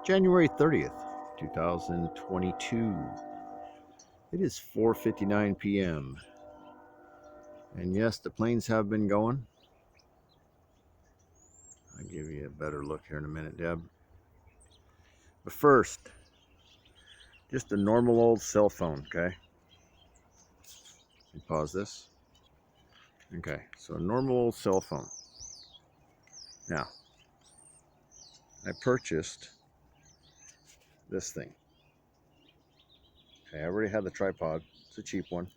January 30th, 2022. It is 4:59 p.m. And yes, the planes have been going. I'll give you a better look here in a minute, Deb. But first, just a normal old cell phone, okay? Pause this. Okay, so a normal old cell phone. Now, I purchased this thing. Okay, I already had the tripod. It's a cheap one.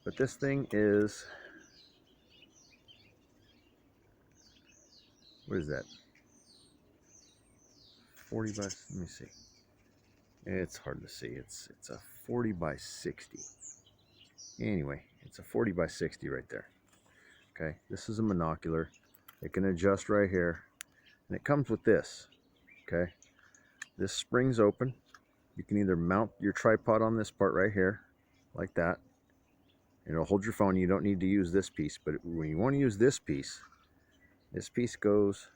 But this thing is, what is that? 40 by, let me see. It's hard to see. It's a 40 by 60. Anyway, it's a 40 by 60 right there. Okay, this is a monocular. It can adjust right here. And it comes with this. Okay, this springs open. You can either mount your tripod on this part right here, like that. It'll hold your phone. You don't need to use this piece. But when you want to use this piece goes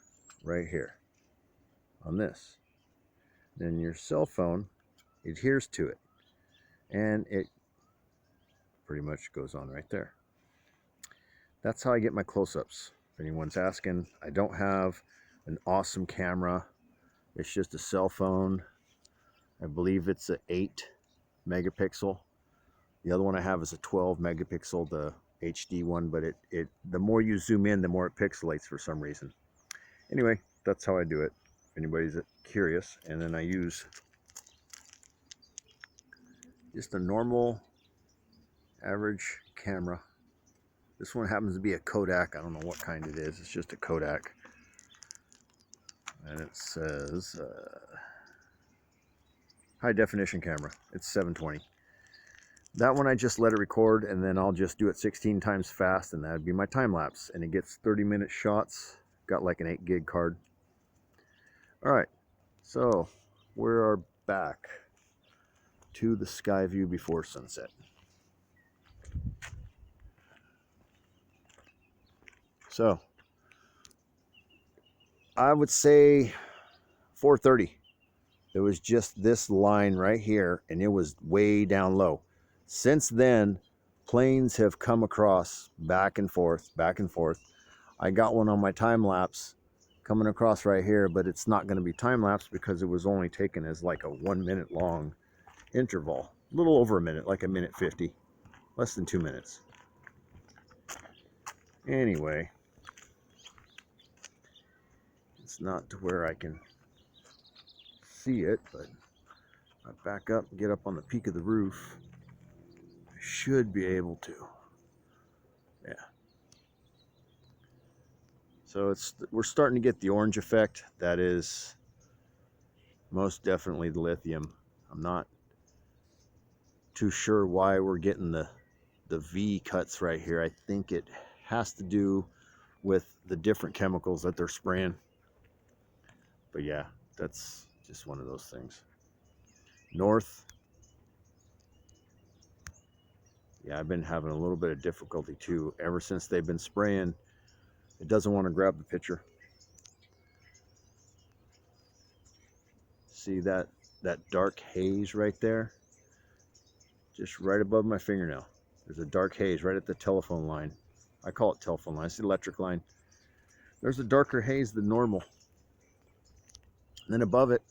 right here on this. Then your cell phone adheres to it. And it pretty much goes on right there. That's how I get my close-ups. If anyone's asking, I don't have an awesome camera. It's just a cell phone. I believe it's an 8 megapixel. The other one I have is a 12 megapixel, the HD one, but the more you zoom in, the more it pixelates for some reason. Anyway, that's how I do it, if anybody's curious. And then I use just a normal average camera. This one happens to be a Kodak. I don't know what kind it is. It's just a Kodak. And it says high definition camera. It's 720. That one I just let it record, and then I'll just do it 16 times fast, and that'd be my time lapse. And it gets 30-minute shots. Got like an 8 gig card. All right, so we are back to the sky view before sunset. So I would say 4:30. There was just this line right here, and it was way down low. Since then, planes have come across back and forth, back and forth. I got one on my time lapse coming across right here, but it's not going to be time lapse because it was only taken as like a 1 minute long interval. A little over a minute, like a minute 50, less than 2 minutes. Anyway, it's not to where I can see it, but I back up and get up on the peak of the roof. I should be able to. Yeah. So we're starting to get the orange effect. That is most definitely the lithium. I'm not too sure why we're getting the V cuts right here. I think it has to do with the different chemicals that they're spraying. But yeah, that's just one of those things. North. Yeah, I've been having a little bit of difficulty too. Ever since they've been spraying, it doesn't want to grab the picture. See that dark haze right there? Just right above my fingernail. There's a dark haze right at the telephone line. I call it telephone line. It's the electric line. There's a darker haze than normal. And then above it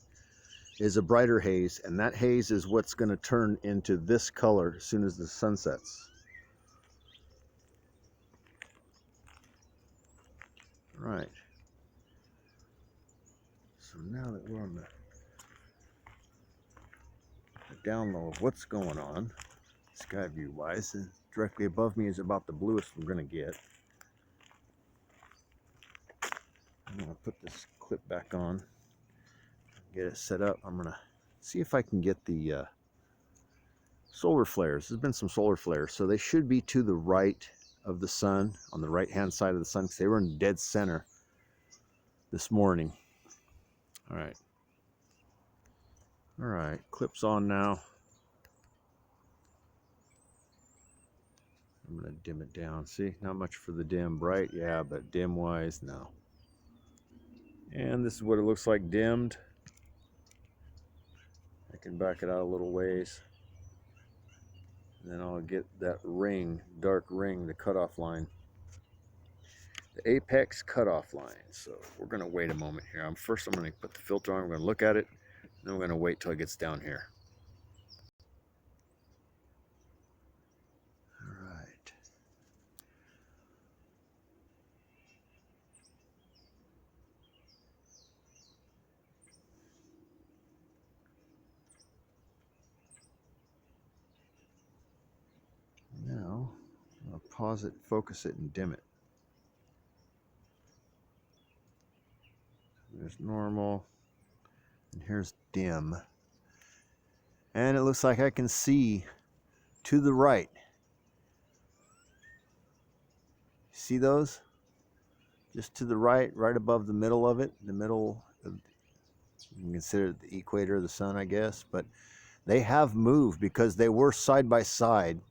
is a brighter haze, and that haze is what's going to turn into this color as soon as the sun sets. All right. So now that we're on the down low of what's going on, sky view wise, and directly above me is about the bluest we're going to get. I'm going to put this clip back on, get it set up. I'm going to see if I can get the solar flares. There's been some solar flares, so they should be to the right of the sun, on the right hand side of the sun, because they were in dead center this morning. All right, clips on now. I'm gonna dim it down. See, not much for the dim. Bright, yeah, but dim wise, no. And this is what it looks like dimmed. I can back it out a little ways. And then I'll get that ring, dark ring, the cutoff line. The apex cutoff line. So we're going to wait a moment here. First I'm going to put the filter on. We're going to look at it. Then we're going to wait till it gets down here. All right. Now I'll pause it, focus it, and dim it. There's normal, and here's dim. And it looks like I can see to the right. See those? Just to the right, right above the middle of it. The middle, you can consider it the equator of the sun, I guess. But they have moved because they were side by side.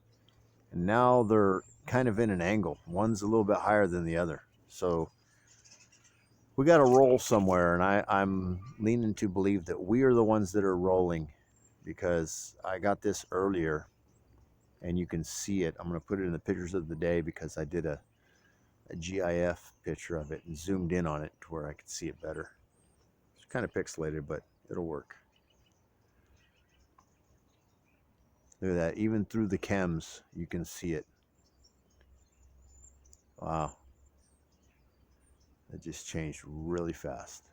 And now they're kind of in an angle. One's a little bit higher than the other. So we got to roll somewhere. And I'm leaning to believe that we are the ones that are rolling, because I got this earlier and you can see it. I'm going to put it in the pictures of the day because I did a GIF picture of it and zoomed in on it to where I could see it better. It's kind of pixelated, but it'll work. Look at that. Even through the chems, you can see it. Wow. It just changed really fast.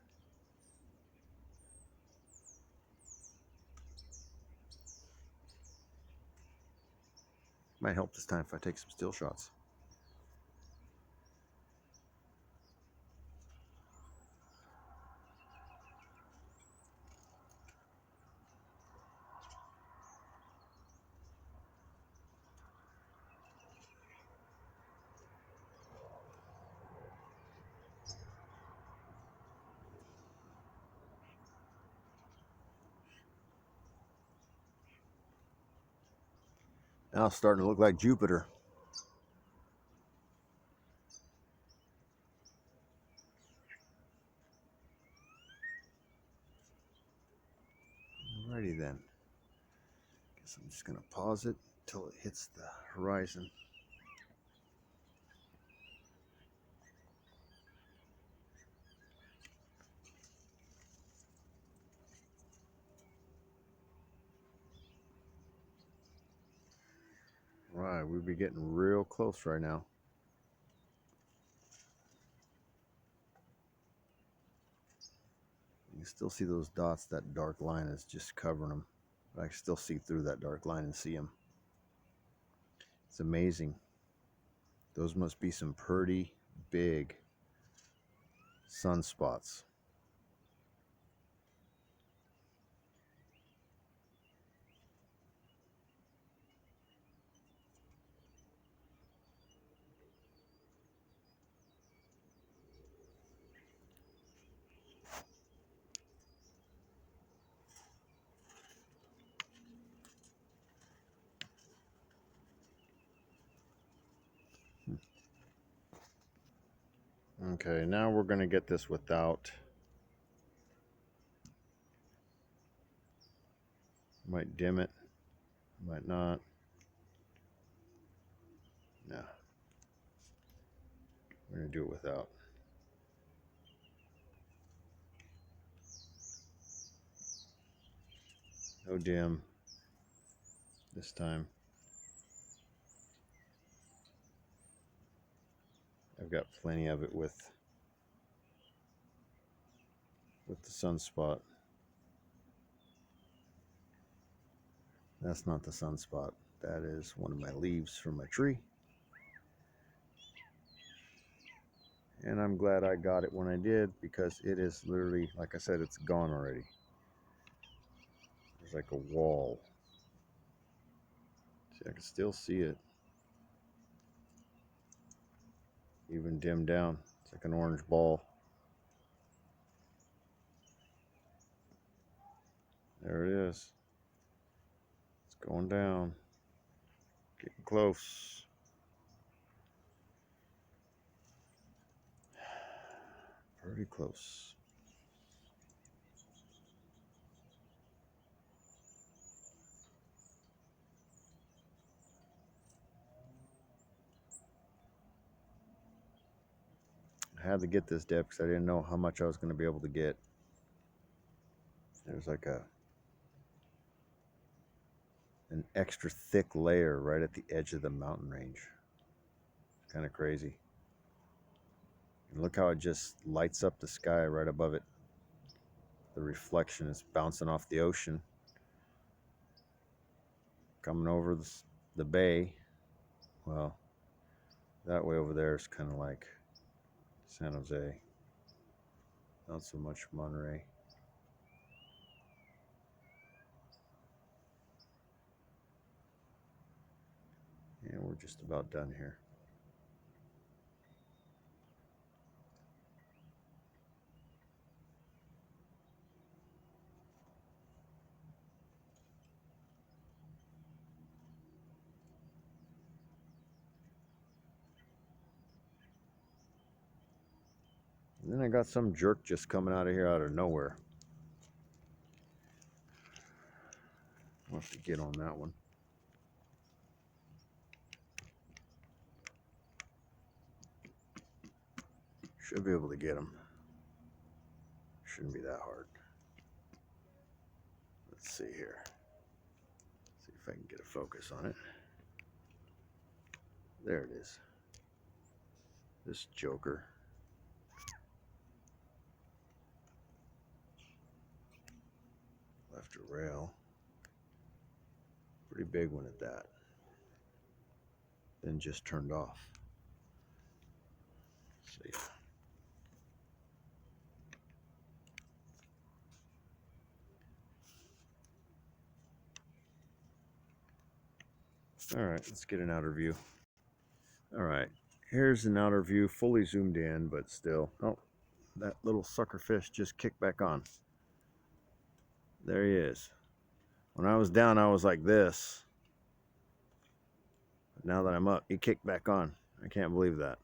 Might help this time if I take some still shots. Now it's starting to look like Jupiter. Alrighty then. Guess I'm just going to pause it until it hits the horizon. Right, we'll be getting real close right now. You can still see those dots. That dark line is just covering them. But I can still see through that dark line and see them. It's amazing. Those must be some pretty big sunspots. Okay, now we're going to get this without. Might dim it, might not. No. We're going to do it without. No dim this time. I've got plenty of it with the sunspot. That's not the sunspot. That is one of my leaves from my tree. And I'm glad I got it when I did, because it is literally, like I said, it's gone already. There's like a wall. See, I can still see it. Even dimmed down. It's like an orange ball. There it is. It's going down. Getting close. Pretty close. had to get this dip because I didn't know how much I was going to be able to get. There's like an extra thick layer right at the edge of the mountain range. It's kind of crazy. And look how it just lights up the sky right above it. The reflection is bouncing off the ocean, coming over the bay. Well, that way over there is kind of like San Jose, not so much Monterey. And we're just about done here. And then I got some jerk just coming out of here out of nowhere. Wants to get on that one. Should be able to get him. Shouldn't be that hard. Let's see here. See if I can get a focus on it. There it is. This joker. Left a rail. Pretty big one at that. Then just turned off. See. All right, let's get an outer view. All right, here's an outer view, fully zoomed in, but still. Oh, that little sucker fish just kicked back on. There he is. When I was down, I was like this. But now that I'm up, he kicked back on. I can't believe that.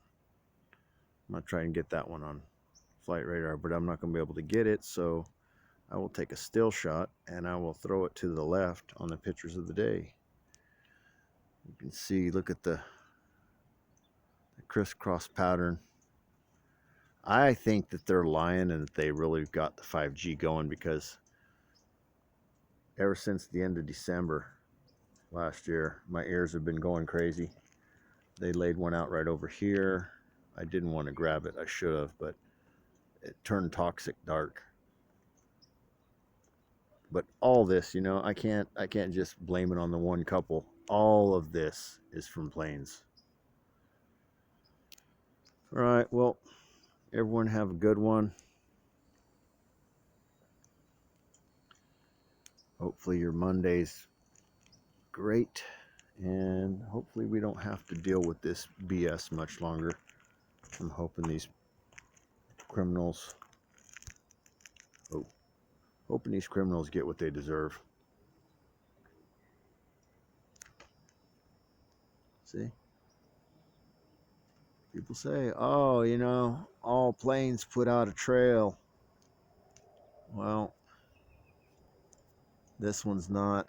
I'm gonna try and get that one on flight radar, but I'm not gonna be able to get it, so I will take a still shot and I will throw it to the left on the pictures of the day. You can see, look at the crisscross pattern. I think that they're lying and that they really got the 5G going, because ever since the end of December last year, my ears have been going crazy. They laid one out right over here. I didn't want to grab it. I should have, but it turned toxic dark. But all this, you know, I can't just blame it on the one couple. All of this is from planes. All right, well, everyone have a good one. Hopefully your Monday's great, and hopefully we don't have to deal with this BS much longer. I'm hoping these criminals get what they deserve. See? People say, oh, you know, all planes put out a trail. Well, this one's not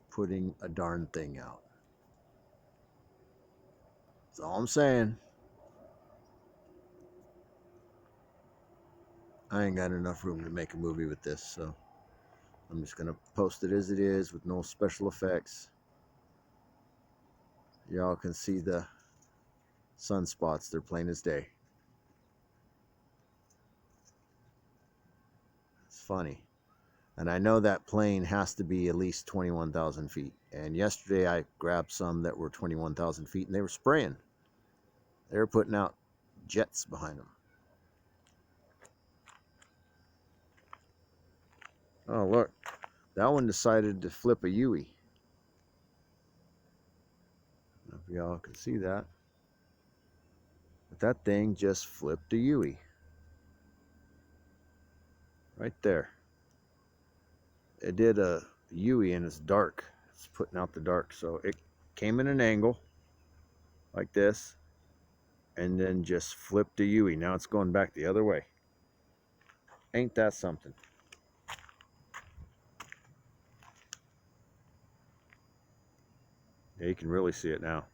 putting a darn thing out. That's all I'm saying. I ain't got enough room to make a movie with this, so I'm just gonna post it as it is with no special effects. Y'all can see the sunspots. They're plain as day. It's funny. And I know that plane has to be at least 21,000 feet. And yesterday I grabbed some that were 21,000 feet, and they were spraying. They were putting out jets behind them. Oh, look. That one decided to flip a Yui. I don't know if y'all can see that. But that thing just flipped a Yui. Right there. It did a Yui, and it's dark. It's putting out the dark. So it came in an angle like this, and then just flipped a Yui. Now it's going back the other way. Ain't that something? Yeah, you can really see it now.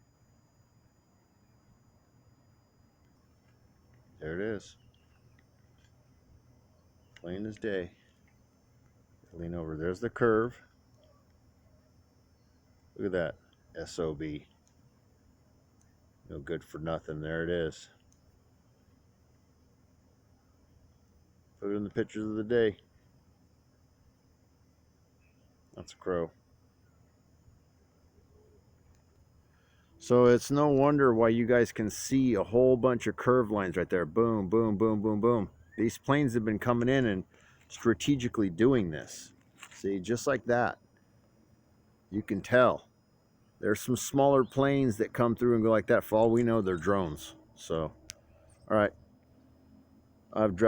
There it is. Plain as day. Lean over. There's the curve. Look at that. SOB. No good for nothing. There it is. Put it in the pictures of the day. That's a crow. So it's no wonder why you guys can see a whole bunch of curve lines right there. Boom, boom, boom, boom, boom. These planes have been coming in and strategically doing this. See, just like that. You can tell. There's some smaller planes that come through and go like that. For all we know, they're drones. So, all right. I've dropped